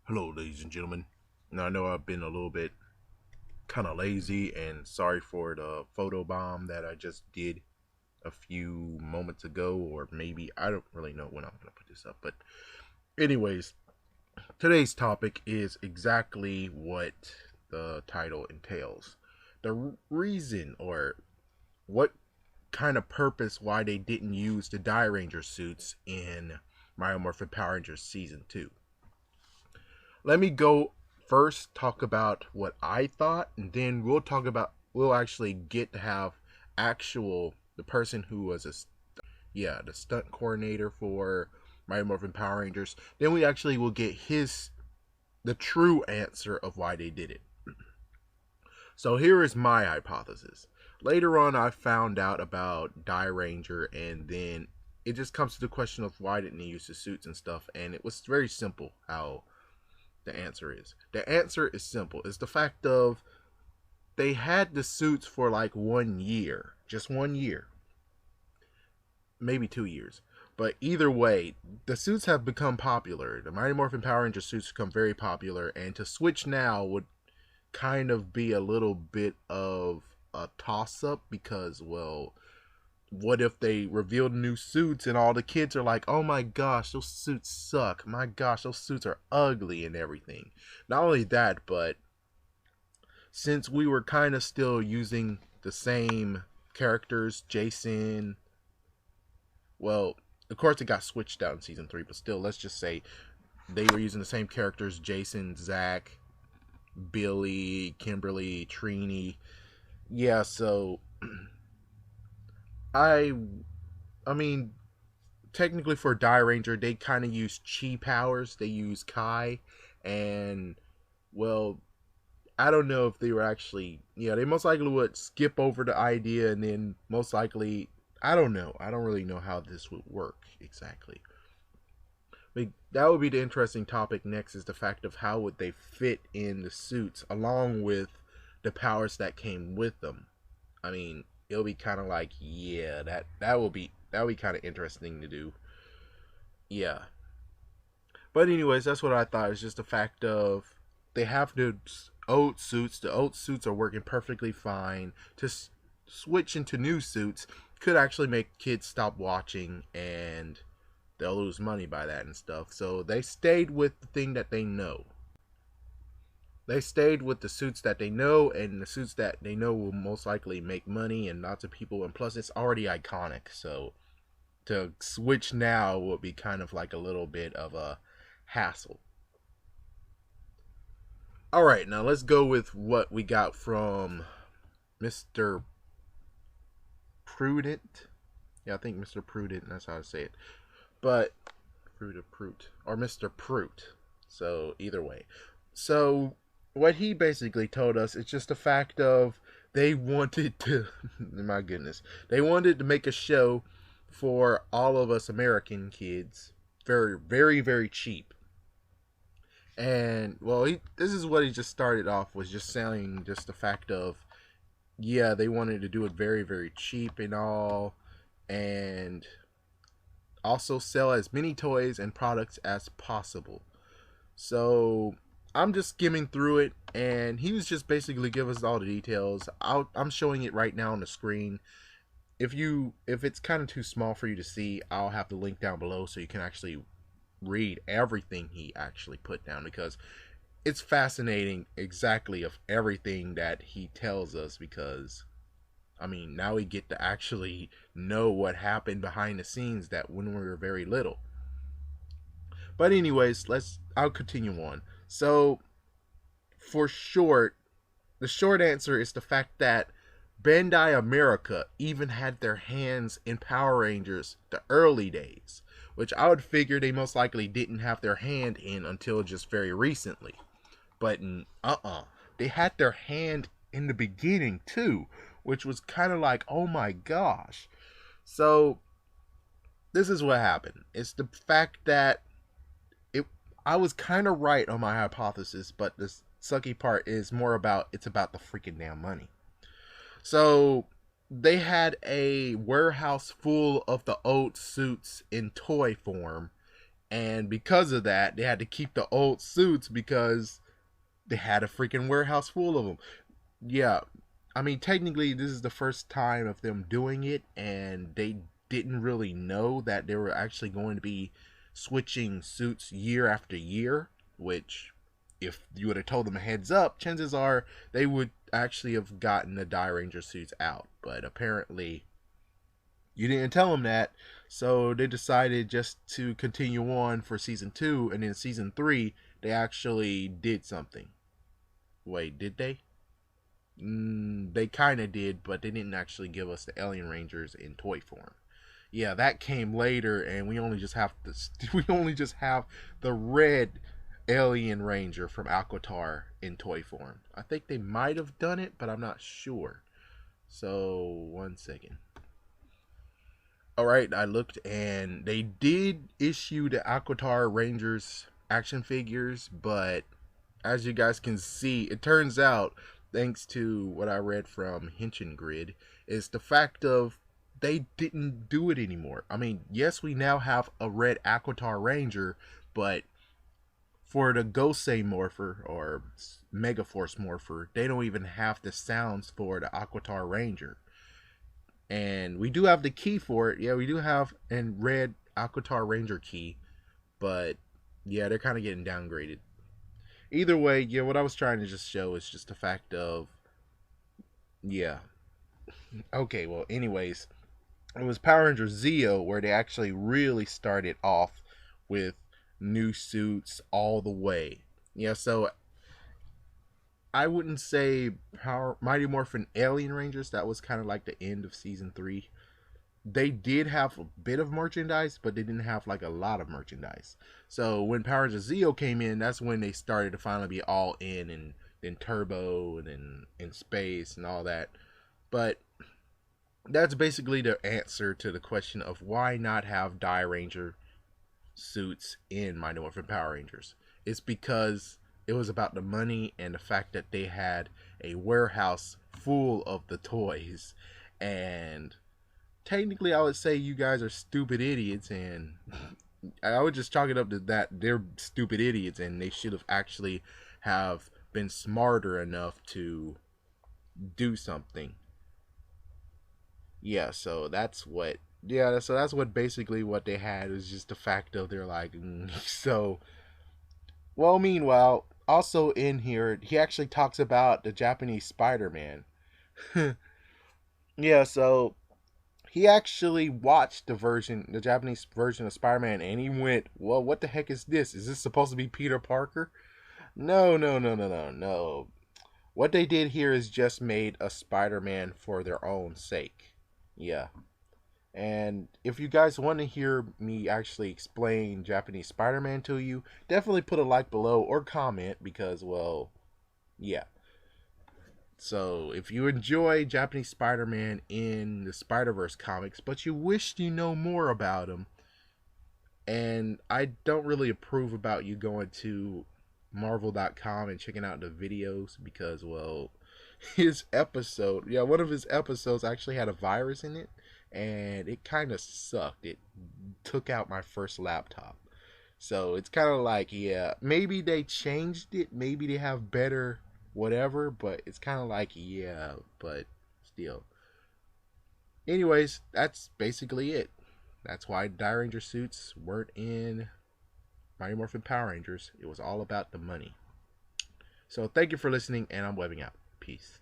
Hello, ladies and gentlemen. Now, I know I've been a little bit kind of lazy and sorry for the photo bomb that I just did a few moments ago, or maybe I don't really know when I'm going to put this up. But, anyways, today's topic is exactly what the title entails. The reason or what kind of purpose why they didn't use the Dairanger suits in Mario Morphin Power Rangers Season 2. Let me go first talk about what I thought, and then we'll actually get to have actual the person who was the stunt coordinator for Mighty Morphin Power Rangers. Then we actually will get the true answer of why they did it. So here is my hypothesis. Later on, I found out about Dairanger, and then it just comes to the question of why didn't they use the suits and stuff, and it was very simple how the answer is. The answer is simple. It's the fact of they had the suits for like 1 year. Just 1 year. Maybe 2 years. But either way, the suits have become popular. The Mighty Morphin Power Ranger suits become very popular, and to switch now would kind of be a little bit of a toss up because, well, what if they revealed new suits and all the kids are like, oh my gosh, those suits suck. My gosh, those suits are ugly and everything. Not only that, but since we were kind of still using the same characters, Jason, well, of course it got switched out in season 3, but still, let's just say they were using the same characters, Jason, Zach, Billy, Kimberly, Trini. Yeah, so I I mean, technically for Dairanger, they kind of use chi powers. They use Kai, and well, I don't know if they were actually. Yeah, they most likely would skip over the idea, and then most likely, I don't know. I don't really know how this would work exactly. But that would be the interesting topic next. Is the fact of how would they fit in the suits along with the powers that came with them. I mean, it'll be kind of like, yeah, that would be kind of interesting to do. Yeah. But anyways, that's what I thought. It's just the fact of they have the old suits. The old suits are working perfectly fine. To switch into new suits could actually make kids stop watching, and they'll lose money by that and stuff. So they stayed with the thing that they know. They stayed with the suits that they know, and the suits that they know will most likely make money and lots of people. And plus, it's already iconic. So to switch now would be kind of like a little bit of a hassle. All right, now let's go with what we got from Mr. Prudent. Yeah, I think Mr. Prudent, that's how to say it. But Prudent or Mr. Prute. So either way. So what he basically told us is just the fact of they wanted to my goodness. They wanted to make a show for all of us American kids very very very cheap. And well, this is what he just started off was just saying just the fact of yeah, they wanted to do it very very cheap and all, and also sell as many toys and products as possible. So I'm just skimming through it, and he was just basically giving us all the details. I'm showing it right now on the screen. If it's kind of too small for you to see, I'll have the link down below so you can actually read everything he actually put down, because it's fascinating exactly of everything that he tells us, because I mean, now we get to actually know what happened behind the scenes that when we were very little. But anyways, I'll continue on. So, for short, the short answer is the fact that Bandai America even had their hands in Power Rangers the early days, which I would figure they most likely didn't have their hand in until just very recently. But they had their hand in the beginning too, which was kind of like, oh my gosh. So this is what happened. It's the fact that it I was kind of right on my hypothesis, but the sucky part is more about it's about the freaking damn money. So they had a warehouse full of the old suits in toy form, And because of that, they had to keep the old suits because they had a freaking warehouse full of them. Yeah, I mean, technically, this is the first time of them doing it, and they didn't really know that they were actually going to be switching suits year after year. Which, if you would have told them a heads up, chances are they would actually have gotten the Dairanger suits out. But apparently, you didn't tell them that, so they decided just to continue on for season 2, and in season 3, they actually did something. Wait, did they? They kind of did, but they didn't actually give us the Alien Rangers in toy form. Yeah, that came later, and we only just have the red Alien Ranger from Aquatar in toy form. I think they might have done it, but I'm not sure. So 1 second. All right, I looked, and they did issue the Aquatar Rangers action figures, but as you guys can see, it turns out, thanks to what I read from Henshin Grid, is the fact of they didn't do it anymore. I mean, yes, we now have a red Aquatar Ranger, but for the Gosei Morpher or Megaforce Morpher, they don't even have the sounds for the Aquatar Ranger. And we do have the key for it. Yeah, we do have a red Aquatar Ranger key, but yeah, they're kind of getting downgraded. Either way, yeah, what I was trying to just show is just the fact of, yeah. Okay, well, anyways, it was Power Rangers Zeo where they actually really started off with new suits all the way. Yeah, so I wouldn't say Mighty Morphin Alien Rangers. That was kind of like the end of season 3. They did have a bit of merchandise, but they didn't have like a lot of merchandise. So when Power Rangers Zeo came in, that's when they started to finally be all in, and then Turbo, and then in space and all that. But that's basically the answer to the question of why not have Dairanger suits in Mighty Morphin Power Rangers. It's because it was about the money and the fact that they had a warehouse full of the toys. And technically, I would say you guys are stupid idiots, and I would just chalk it up to that they're stupid idiots, and they should have actually have been smarter enough to do something. Yeah, so that's what. Yeah, so that's what basically what they had is just the fact of they're like, so. Well, meanwhile, also in here, he actually talks about the Japanese Spider-Man. Yeah, so he actually watched the Japanese version of Spider-Man, and he went, "Well, what the heck is this? Is this supposed to be Peter Parker?" No, no, no, no, no, no. What they did here is just made a Spider-Man for their own sake. Yeah. And if you guys want to hear me actually explain Japanese Spider-Man to you, definitely put a like below or comment because, well, yeah. So, if you enjoy Japanese Spider-Man in the Spider-Verse comics, but you wish you know more about him, and I don't really approve about you going to Marvel.com and checking out the videos because, well, one of his episodes actually had a virus in it, and it kind of sucked. It took out my first laptop. So it's kind of like, yeah, maybe they changed it, maybe they have better whatever, but it's kind of like, yeah, but still. Anyways, that's basically it. That's why Dairanger suits weren't in Mighty Morphin Power Rangers. It was all about the money. So thank you for listening, and I'm webbing out. Peace.